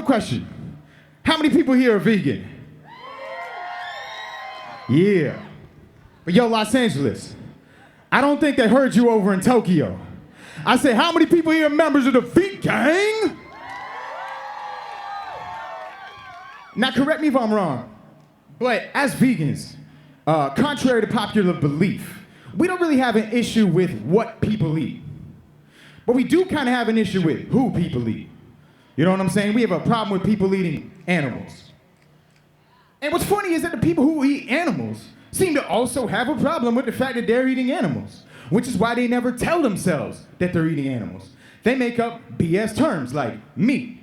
question. How many people here are vegan? Yeah. But yo, Los Angeles, I don't think they heard you over in Tokyo. I said, how many people here are members of the V-Gang? Now, correct me if I'm wrong, but as vegans, contrary to popular belief, we don't really have an issue with what people eat. But we do kind of have an issue with who people eat. You know what I'm saying? We have a problem with people eating animals. And what's funny is that the people who eat animals seem to also have a problem with the fact that they're eating animals, which is why they never tell themselves that they're eating animals. They make up BS terms like meat.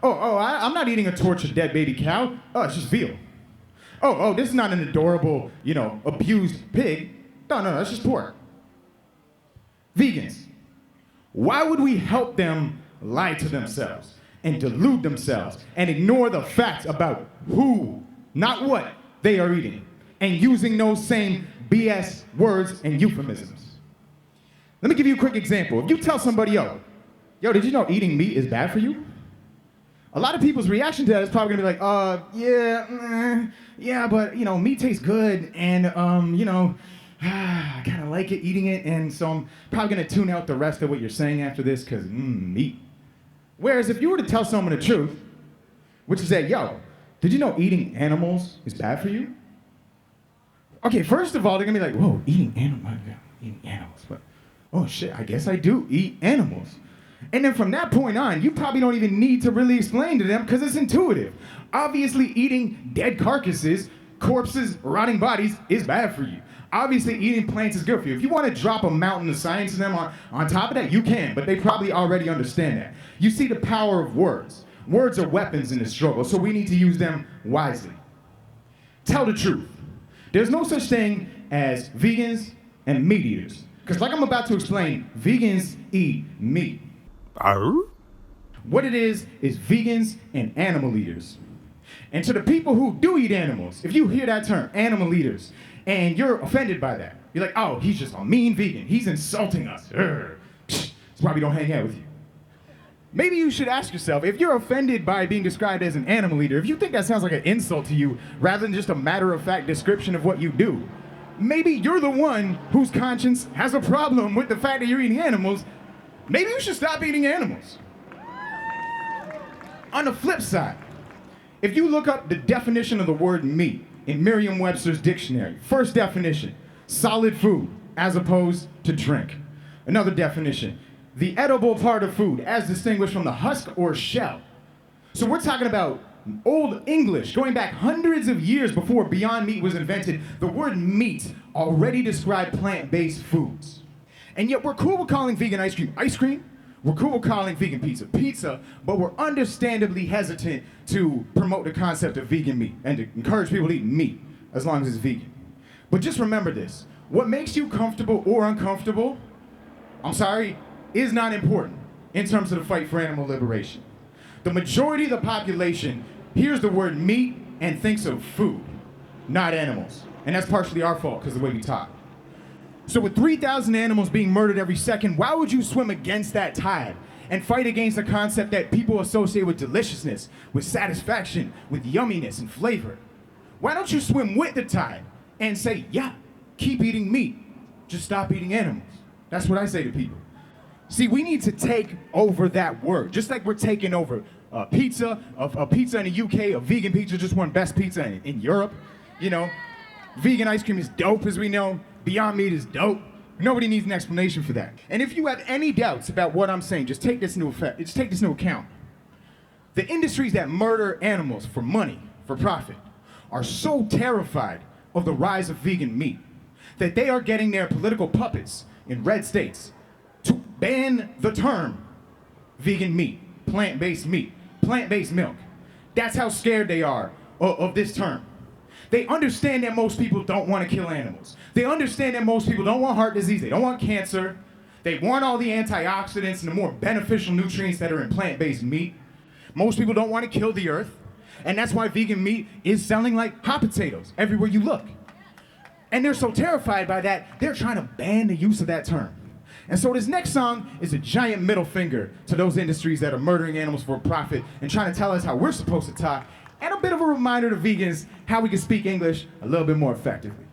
I'm not eating a tortured dead baby cow. Oh, it's just veal. This is not an adorable, abused pig. No, that's just pork. Vegans. Why would we help them lie to themselves and delude themselves and ignore the facts about who, not what, they are eating and using those same BS words and euphemisms? Let me give you a quick example. If you tell somebody, yo, did you know eating meat is bad for you? A lot of people's reaction to that is probably gonna be like, yeah, but meat tastes good, and I kind of like it eating it, and so I'm probably gonna tune out the rest of what you're saying after this, cause meat. Whereas if you were to tell someone the truth, which is that, yo, did you know eating animals is bad for you? Okay, first of all, they're gonna be like, whoa, eating animals, but oh shit, I guess I do eat animals. And then from that point on, you probably don't even need to really explain to them because it's intuitive. Obviously, eating dead carcasses, corpses, rotting bodies is bad for you. Obviously, eating plants is good for you. If you want to drop a mountain of science to them on top of that, you can, but they probably already understand that. You see the power of words. Words are weapons in the struggle, so we need to use them wisely. Tell the truth. There's no such thing as vegans and meat eaters. Because like I'm about to explain, vegans eat meat. What it is vegans and animal eaters. And to the people who do eat animals, if you hear that term, animal eaters, and you're offended by that, you're like, oh, he's just a mean vegan. He's insulting us. That's why we don't hang out with you. Maybe you should ask yourself, if you're offended by being described as an animal eater, if you think that sounds like an insult to you rather than just a matter-of-fact description of what you do, maybe you're the one whose conscience has a problem with the fact that you're eating animals. Maybe you should stop eating animals. On the flip side, if you look up the definition of the word meat in Merriam-Webster's dictionary, first definition, solid food as opposed to drink. Another definition, the edible part of food as distinguished from the husk or shell. So we're talking about Old English, going back hundreds of years before Beyond Meat was invented. The word meat already described plant-based foods. And yet we're cool with calling vegan ice cream. We're cool with calling vegan pizza, but we're understandably hesitant to promote the concept of vegan meat and to encourage people to eat meat as long as it's vegan. But just remember this, what makes you comfortable or uncomfortable, is not important in terms of the fight for animal liberation. The majority of the population hears the word meat and thinks of food, not animals. And that's partially our fault because of the way we talk. So with 3,000 animals being murdered every second, why would you swim against that tide and fight against a concept that people associate with deliciousness, with satisfaction, with yumminess and flavor? Why don't you swim with the tide and say, yeah, keep eating meat, just stop eating animals? That's what I say to people. See, we need to take over that word, just like we're taking over pizza, a pizza in the UK, a vegan pizza just won best pizza in Europe. Vegan ice cream is dope, as we know. Beyond Meat is dope. Nobody needs an explanation for that. And if you have any doubts about what I'm saying, just take this into account. The industries that murder animals for money, for profit, are so terrified of the rise of vegan meat that they are getting their political puppets in red states to ban the term vegan meat, plant-based milk. That's how scared they are of this term. They understand that most people don't want to kill animals. They understand that most people don't want heart disease, they don't want cancer. They want all the antioxidants and the more beneficial nutrients that are in plant-based meat. Most people don't want to kill the earth. And that's why vegan meat is selling like hot potatoes everywhere you look. And they're so terrified by that, they're trying to ban the use of that term. And so this next song is a giant middle finger to those industries that are murdering animals for profit and trying to tell us how we're supposed to talk, and a bit of a reminder to vegans how we can speak English a little bit more effectively.